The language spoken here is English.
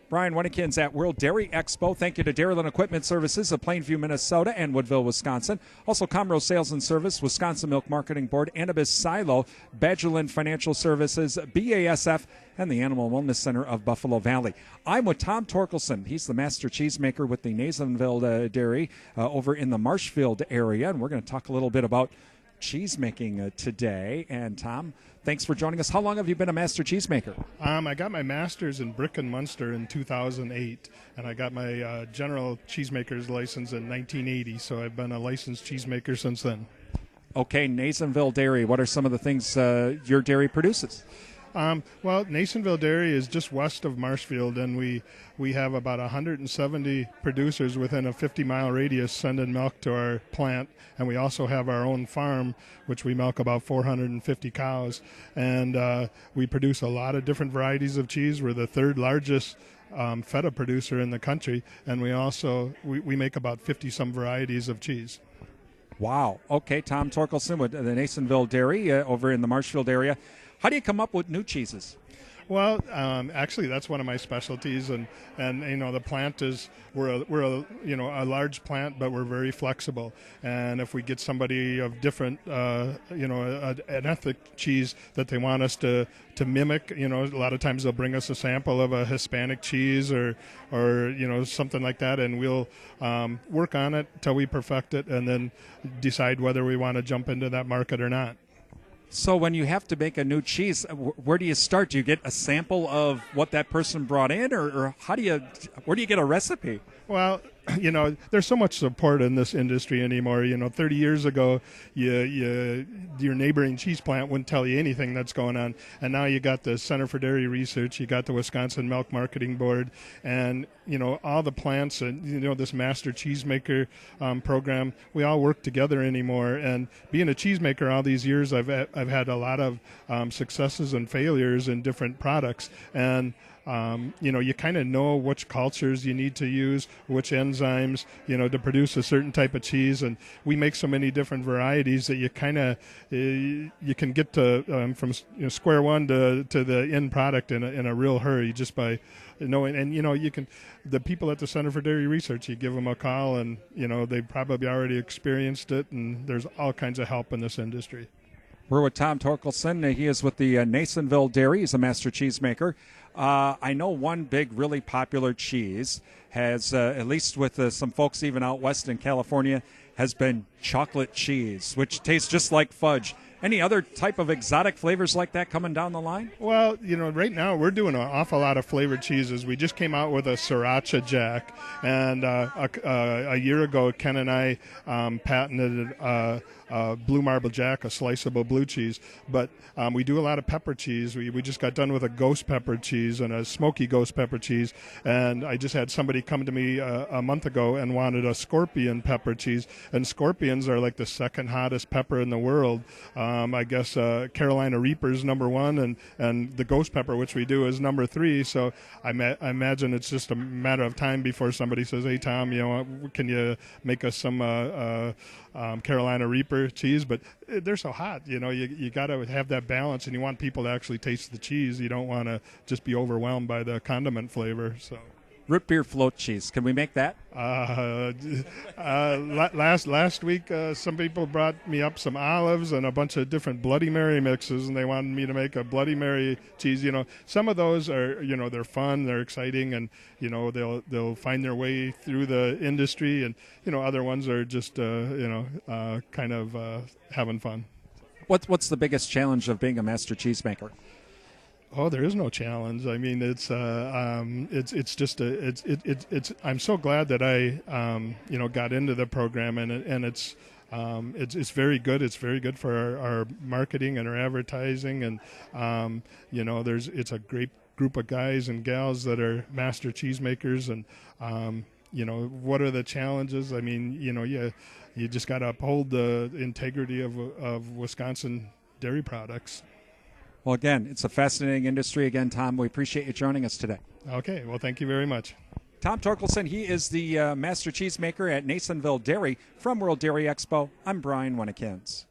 Brian Winnikins at World Dairy Expo. Thank you to Dairyland Equipment Services of Plainview, Minnesota, and Woodville, Wisconsin. Also, Comro Sales and Service, Wisconsin Milk Marketing Board, Annabis Silo, Badgerland Financial Services, BASF, and the Animal Wellness Center of Buffalo Valley. I'm with Tom Torkelson. He's the master cheesemaker with the Nasonville Dairy over in the Marshfield area, and we're going to talk a little bit about cheese making today. And Tom, thanks for joining us. How long have you been a master cheesemaker? I got my master's in Brick and Munster in 2008, and I got my general cheesemaker's license in 1980, so I've been a licensed cheesemaker since then. Okay, Nasonville Dairy, what are some of the things your dairy produces? Well, Nasonville Dairy is just west of Marshfield, and we have about 170 producers within a 50-mile radius sending milk to our plant, and we also have our own farm, which we milk about 450 cows, and we produce a lot of different varieties of cheese. We're the third largest feta producer in the country, and we make about 50-some varieties of cheese. Wow. Okay, Tom Torkelson with the Nasonville Dairy over in the Marshfield area. How do you come up with new cheeses? Well, actually, that's one of my specialties, and the plant is we're a large plant, but we're very flexible. And if we get somebody of different an ethnic cheese that they want us to mimic, a lot of times they'll bring us a sample of a Hispanic cheese or something like that, and we'll work on it till we perfect it, and then decide whether we want to jump into that market or not. So when you have to make a new cheese, where do you start? Do you get a sample of what that person brought in, or where do you get a recipe? Well, there's so much support in this industry anymore. 30 years ago, your neighboring cheese plant wouldn't tell you anything that's going on. And now you got the Center for Dairy Research, you got the Wisconsin Milk Marketing Board, and, all the plants and, this master cheesemaker program, we all work together anymore. And being a cheesemaker all these years, I've had a lot of successes and failures in different products. And you kind of know which cultures you need to use, which enzymes, to produce a certain type of cheese. And we make so many different varieties that you kind of you can get to from square one to the end product in a real hurry just by knowing. And you can, the people at the Center for Dairy Research, you give them a call, and they've probably already experienced it. And there's all kinds of help in this industry. We're with Tom Torkelson. He is with the Nasonville Dairy. He's a master cheesemaker. I know one big, really popular cheese has, at least with some folks even out west in California, has been chocolate cheese, which tastes just like fudge. Any other type of exotic flavors like that coming down the line? Well, right now we're doing an awful lot of flavored cheeses. We just came out with a Sriracha Jack, and a year ago, Ken and I patented Blue Marble Jack, a sliceable blue cheese. But we do a lot of pepper cheese. We just got done with a ghost pepper cheese and a smoky ghost pepper cheese. And I just had somebody come to me a month ago and wanted a scorpion pepper cheese. And scorpions are like the second hottest pepper in the world. I guess Carolina Reaper is number one, and the ghost pepper, which we do, is number 3. So I imagine it's just a matter of time before somebody says, "Hey, Tom, can you make us some Carolina Reaper cheese?" But they're so hot, you got to have that balance, and you want people to actually taste the cheese. You don't want to just be overwhelmed by the condiment flavor. So. Root beer float cheese. Can we make that? Last week, some people brought me up some olives and a bunch of different Bloody Mary mixes, and they wanted me to make a Bloody Mary cheese. Some of those are, they're fun, they're exciting, and they'll find their way through the industry, and other ones are just kind of having fun. What's the biggest challenge of being a master cheesemaker? Oh, there is no challenge. I mean, it's just I'm so glad that I got into the program, and it's very good. It's very good for our marketing and our advertising, and it's a great group of guys and gals that are master cheesemakers. And what are the challenges? I mean, you just got to uphold the integrity of Wisconsin dairy products. Well, again, it's a fascinating industry. Again, Tom, we appreciate you joining us today. Okay. Well, thank you very much. Tom Torkelson, he is the master cheesemaker at Nasonville Dairy. From World Dairy Expo, I'm Brian Winnikins.